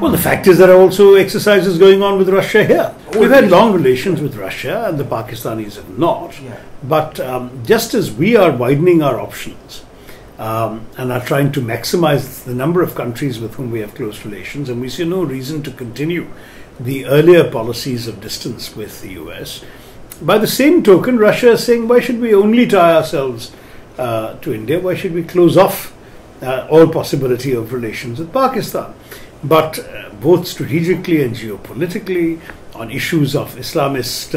Well, the fact is there are also exercises going on with Russia here. We've had long relations with Russia, and the Pakistanis have not. Yeah. But just as we are widening our options and are trying to maximize the number of countries with whom we have close relations, and we see no reason to continue the earlier policies of distance with the US, by the same token, Russia is saying, why should we only tie ourselves to India? Why should we close off all possibility of relations with Pakistan? But both strategically and geopolitically, on issues of Islamist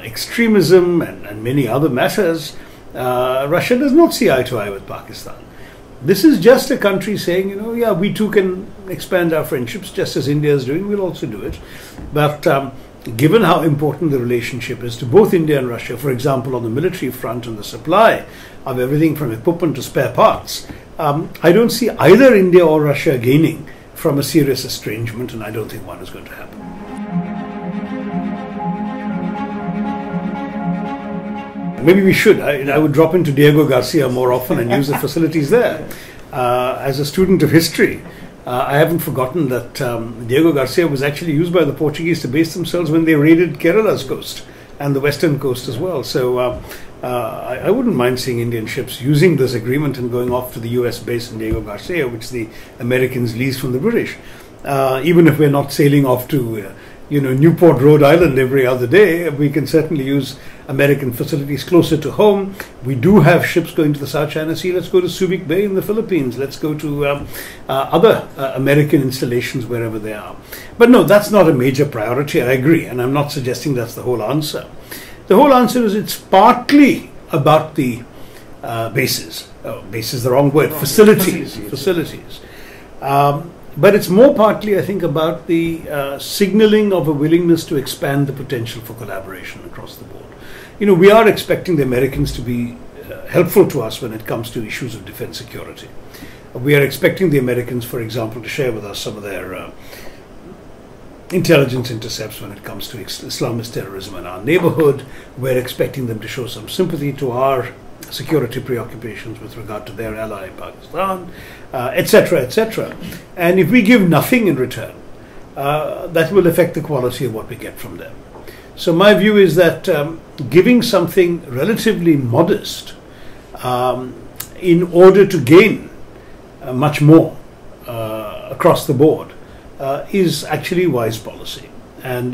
extremism and many other matters, Russia does not see eye to eye with Pakistan. This is just a country saying, yeah, we too can expand our friendships, just as India is doing, we'll also do it. But given how important the relationship is to both India and Russia, for example, on the military front and the supply of everything from equipment to spare parts, I don't see either India or Russia gaining from a serious estrangement, and I don't think one is going to happen. Maybe we should. I would drop into Diego Garcia more often and use the facilities there. As a student of history, I haven't forgotten that Diego Garcia was actually used by the Portuguese to base themselves when they raided Kerala's coast and the western coast as well. So I wouldn't mind seeing Indian ships using this agreement and going off to the US base in Diego Garcia, which the Americans lease from the British. Even if we're not sailing off to Newport, Rhode Island every other day, we can certainly use American facilities closer to home. We do have ships going to the South China Sea. Let's go to Subic Bay in the Philippines. Let's go to other American installations wherever they are. But no, that's not a major priority. I agree, and I'm not suggesting that's the whole answer. The whole answer is it's partly about the bases. Base is the wrong word. Facilities. But it's more partly, I think, about the signaling of a willingness to expand the potential for collaboration across the board. We are expecting the Americans to be helpful to us when it comes to issues of defense security. We are expecting the Americans, for example, to share with us some of their intelligence intercepts when it comes to Islamist terrorism in our neighborhood. We're expecting them to show some sympathy to our security preoccupations with regard to their ally Pakistan, etc., etc. And if we give nothing in return, that will affect the quality of what we get from them. So my view is that giving something relatively modest in order to gain much more across the board is actually wise policy. And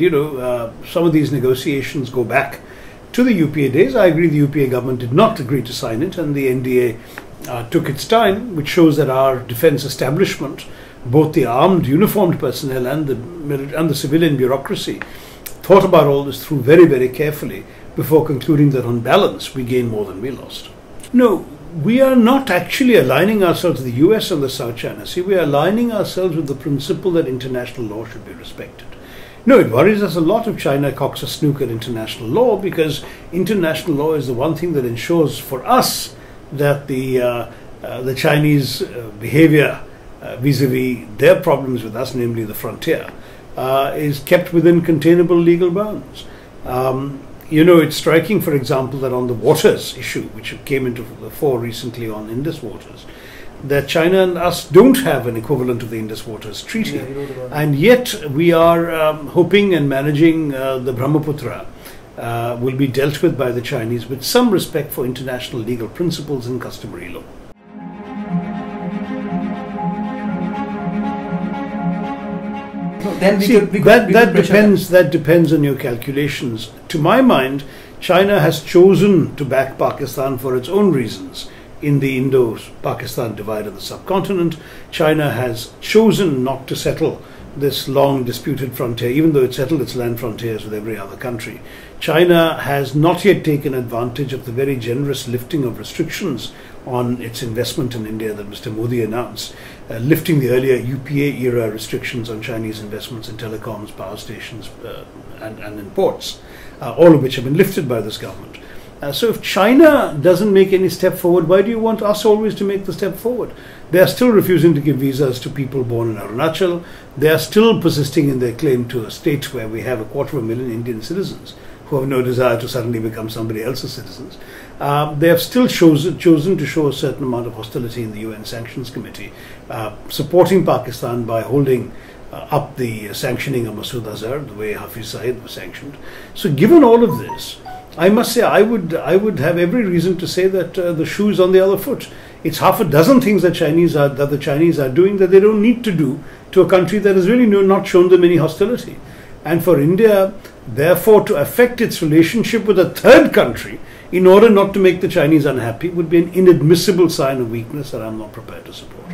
some of these negotiations go back to the UPA days. I agree the UPA government did not agree to sign it, and the NDA took its time, which shows that our defense establishment, both the armed uniformed personnel and the civilian bureaucracy, thought about all this through very, very carefully before concluding that on balance we gained more than we lost. No, we are not actually aligning ourselves to the US and the South China Sea. We are aligning ourselves with the principle that international law should be respected. No, it worries us a lot if China cocks a snook at international law, because international law is the one thing that ensures for us that the Chinese behavior vis-a-vis their problems with us, namely the frontier, is kept within containable legal bounds. It's striking, for example, that on the waters issue, which came into the fore recently on Indus waters, that China and us don't have an equivalent of the Indus Waters Treaty. And yet we are hoping and managing the Brahmaputra will be dealt with by the Chinese with some respect for international legal principles and customary law. Then that depends on your calculations. To my mind, China has chosen to back Pakistan for its own reasons. In the Indo-Pakistan divide of the subcontinent, China has chosen not to settle this long disputed frontier, even though it settled its land frontiers with every other country. China has not yet taken advantage of the very generous lifting of restrictions on its investment in India that Mr. Modi announced, lifting the earlier UPA-era restrictions on Chinese investments in telecoms, power stations, and in ports, all of which have been lifted by this government. So if China doesn't make any step forward, why do you want us always to make the step forward? They are still refusing to give visas to people born in Arunachal. They are still persisting in their claim to a state where we have 250,000 Indian citizens who have no desire to suddenly become somebody else's citizens. they have still chosen to show a certain amount of hostility in the UN Sanctions Committee, supporting Pakistan by holding up the sanctioning of Masood Azhar, the way Hafiz Saeed was sanctioned. So given all of this, I must say I would have every reason to say that the shoe is on the other foot. It's half a dozen things that the Chinese are doing that they don't need to do to a country that has really not shown them any hostility. And for India, therefore, to affect its relationship with a third country in order not to make the Chinese unhappy would be an inadmissible sign of weakness that I'm not prepared to support.